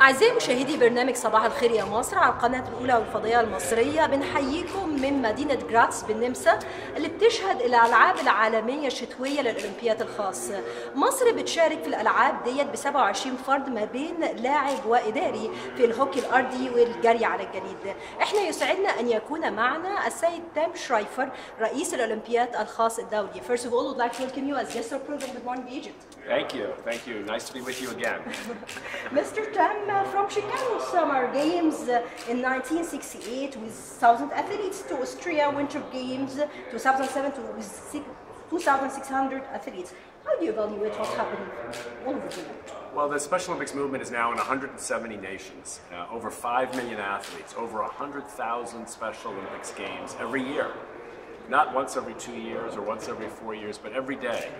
أعزائي مشاهدي برنامج صباح الخير يا مصر على القناة الأولى والفضائية المصرية، بنحييكم من مدينة جراتس بالنمسا اللي بتشهد الألعاب العالمية الشتوية للأولمبياد الخاص. مصر بتشارك في الألعاب ديت ب 27 فرد ما بين لاعب وإداري في الهوكي الأرضي والجري على الجليد. احنا يسعدنا أن يكون معنا السيد تام شرايفر رئيس الأولمبياد الخاص الدولي. First of all, we'd like to welcome you as guest of program Good Morning Egypt. Thank you. Nice to be with you again. Mr. Tam, from Chicago Summer Games in 1968 with 1,000 athletes to Austria Winter Games 2007 to with 2,600 athletes. How do you evaluate what's happening all over the world? Well, the Special Olympics movement is now in 170 nations, over 5 million athletes, over 100,000 Special Olympics games every year. Not once every 2 years or once every 4 years, but every day,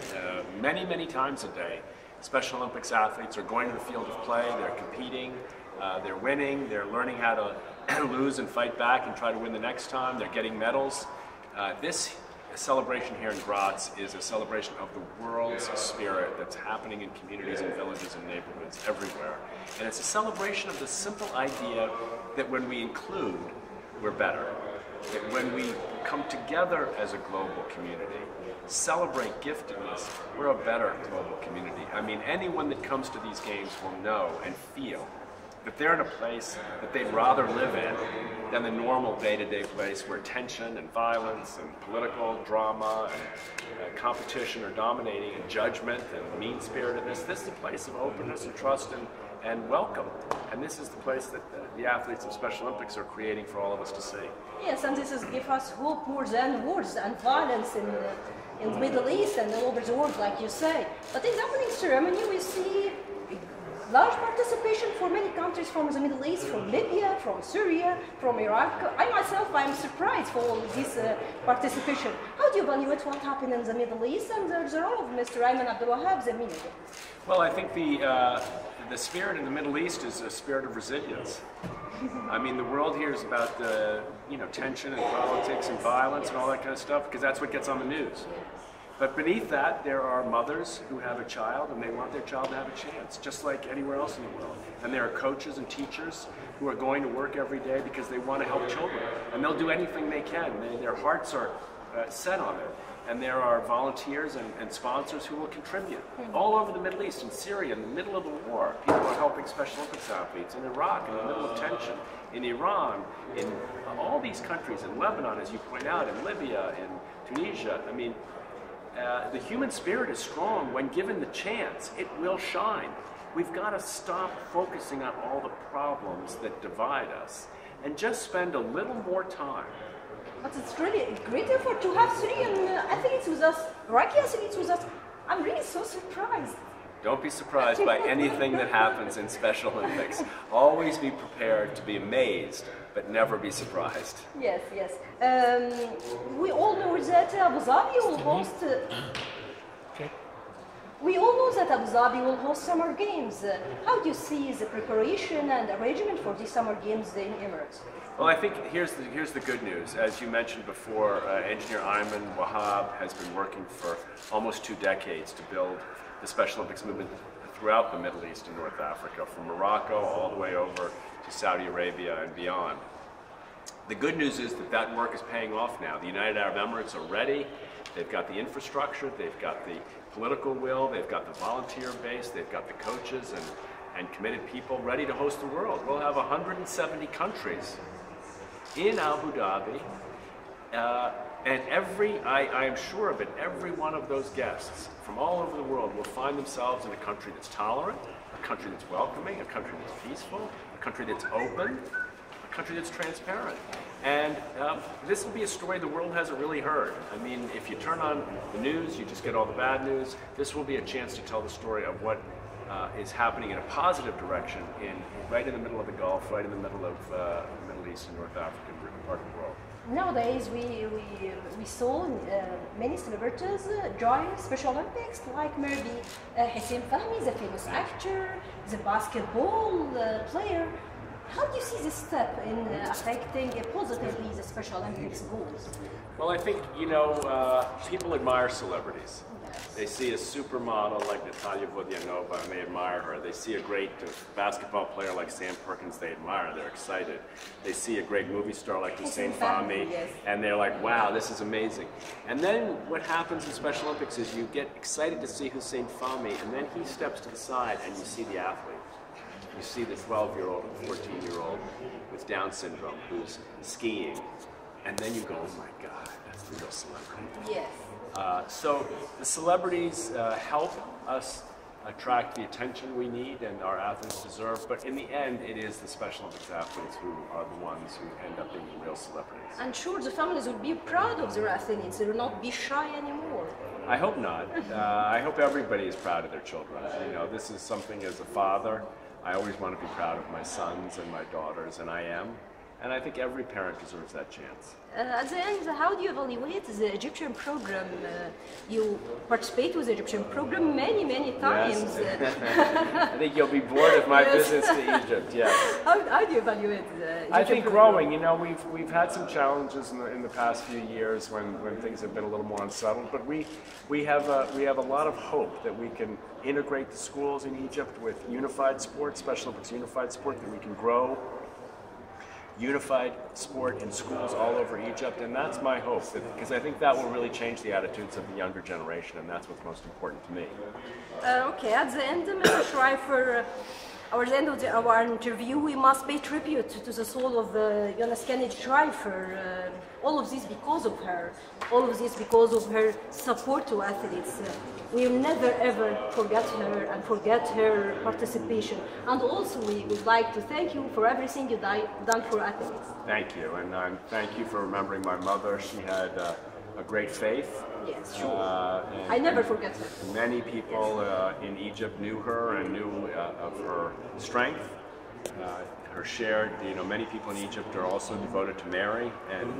many times a day. Special Olympics athletes are going to the field of play, they're competing, they're winning, they're learning how to lose and fight back and try to win the next time, they're getting medals. This celebration here in Graz is a celebration of the world's spirit that's happening in communities and villages and neighborhoods everywhere. And it's a celebration of the simple idea that when we include, we're better. That when we come together as a global community, celebrate giftedness, we're a better global community. I mean, anyone that comes to these games will know and feel that they're in a place that they'd rather live in than the normal day-to-day place where tension and violence and political drama and competition are dominating, and judgment and mean-spiritedness. This is a place of openness and trust and welcome. And this is the place that the athletes of Special Olympics are creating for all of us to see. Yes, and this is give us hope more than wars and violence in the Middle East and all over the world, like you say. But in the opening ceremony, we see large participation for many countries from the Middle East, from Libya, from Syria, from Iraq. I myself, I'm surprised for all this participation. How do you evaluate what happened in the Middle East and the role of Mr. Ayman Abdul Wahab, the minister? Well, I think the spirit in the Middle East is a spirit of resilience. I mean, the world here is about tension and politics and violence and all that kind of stuff, because that's what gets on the news. But beneath that, there are mothers who have a child and they want their child to have a chance, just like anywhere else in the world. And there are coaches and teachers who are going to work every day because they want to help children. And they'll do anything they can. Their hearts are set on it. And there are volunteers and sponsors who will contribute. All over the Middle East, in Syria, in the middle of the war, people are helping Special Olympics athletes. In Iraq, in the middle of tension. In Iran, in all these countries, in Lebanon, as you point out, in Libya, in Tunisia. I mean, the human spirit is strong. When given the chance, it will shine. We've got to stop focusing on all the problems that divide us and just spend a little more time. But it's really a great effort to have Syrian athletes with us, Iraqi athletes with us. I'm really so surprised. Don't be surprised by anything that happens in Special Olympics. Always be prepared to be amazed, but never be surprised. Yes. We all know that Abu Dhabi will host. We all know that Abu Dhabi will host Summer Games. How do you see the preparation and arrangement for these Summer Games in Emirates? Well, I think here's the good news. As you mentioned before, engineer Ayman Wahab has been working for almost 2 decades to build the Special Olympics movement throughout the Middle East and North Africa, from Morocco all the way over to Saudi Arabia and beyond. The good news is that work is paying off now. The United Arab Emirates are ready. They've got the infrastructure, they've got the political will, they've got the volunteer base, they've got the coaches and committed people ready to host the world. We'll have 170 countries in Abu Dhabi, and I am sure of it, every one of those guests from all over the world will find themselves in a country that's tolerant, a country that's welcoming, a country that's peaceful, a country that's open, a country that's transparent. And this will be a story the world hasn't really heard. I mean, if you turn on the news, you just get all the bad news. This will be a chance to tell the story of what is happening in a positive direction right in the middle of the Gulf, right in the middle of the Middle East and North African part of the world. Nowadays, we saw many celebrities join Special Olympics, like maybe Hussein Fahmy, the famous actor, the basketball player. How do you see this step in affecting positively the Special Olympics goals? Well, I think, people admire celebrities. They see a supermodel like Natalia Vodyanova and they admire her. They see a great basketball player like Sam Perkins, they admire, they're excited. They see a great movie star like Hussein Fahmy, and they're like, wow, this is amazing. And then what happens in Special Olympics is you get excited to see Hussein Fahmy, and then he steps to the side and you see the athlete. You see the 12-year-old and 14-year-old with Down syndrome who's skiing, and then you go, oh my God, that's the real celebrity. Yes. So the celebrities help us attract the attention we need and our athletes deserve, but in the end it is the Special Olympics athletes who are the ones who end up being real celebrities. And sure, the families will be proud of their athletes. They will not be shy anymore. I hope not. I hope everybody is proud of their children. You know, this is something as a father, I always want to be proud of my sons and my daughters, and I am. And I think every parent deserves that chance. At the end, how do you evaluate the Egyptian program? You participate with the Egyptian program many times. Yes. I think you'll be bored of my visits to Egypt. Yes. How do you evaluate the Egyptian I think program? growing. You know, we've had some challenges in the past few years when things have been a little more unsettled. But we have a lot of hope that we can integrate the schools in Egypt with unified sport, Special Olympics unified sport, that we can grow unified sport in schools all over Egypt, and that's my hope, because I think that will really change the attitudes of the younger generation, and that's what's most important to me. Okay, at the end, Mr. Shraiffer, at the end of our interview, we must pay tribute to the soul of Jonas Kennedy Shraiffer. All of this because of her. All of this because of her support to athletes. We will never ever forget her and forget her participation. And also we would like to thank you for everything you've done for athletes. Thank you, and thank you for remembering my mother. She had a great faith. Yes, sure. I never forget her. Many people in Egypt knew her and knew of her strength. Her shared, you know, many people in Egypt are also devoted to Mary, and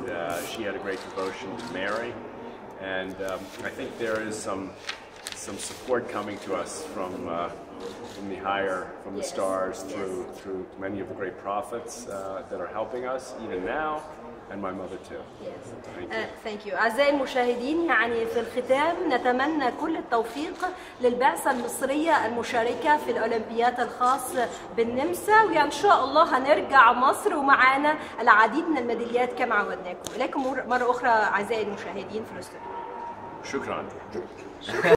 she had a great devotion to Mary. And I think there is some support coming to us from the stars through many of the great prophets that are helping us even now, and my mother too. Yes. Thank you. أعزائي المشاهدين، يعني في الختام نتمنى كل التوفيق للبعثة المصرية المشاركة في الأولمبياد الخاص بالنمسا، وإن شاء الله هنرجع مصر ومعانا العديد من الميداليات كما عودناكم. إليكم مرة أخرى أعزائي المشاهدين في الاستوديو. شكرا.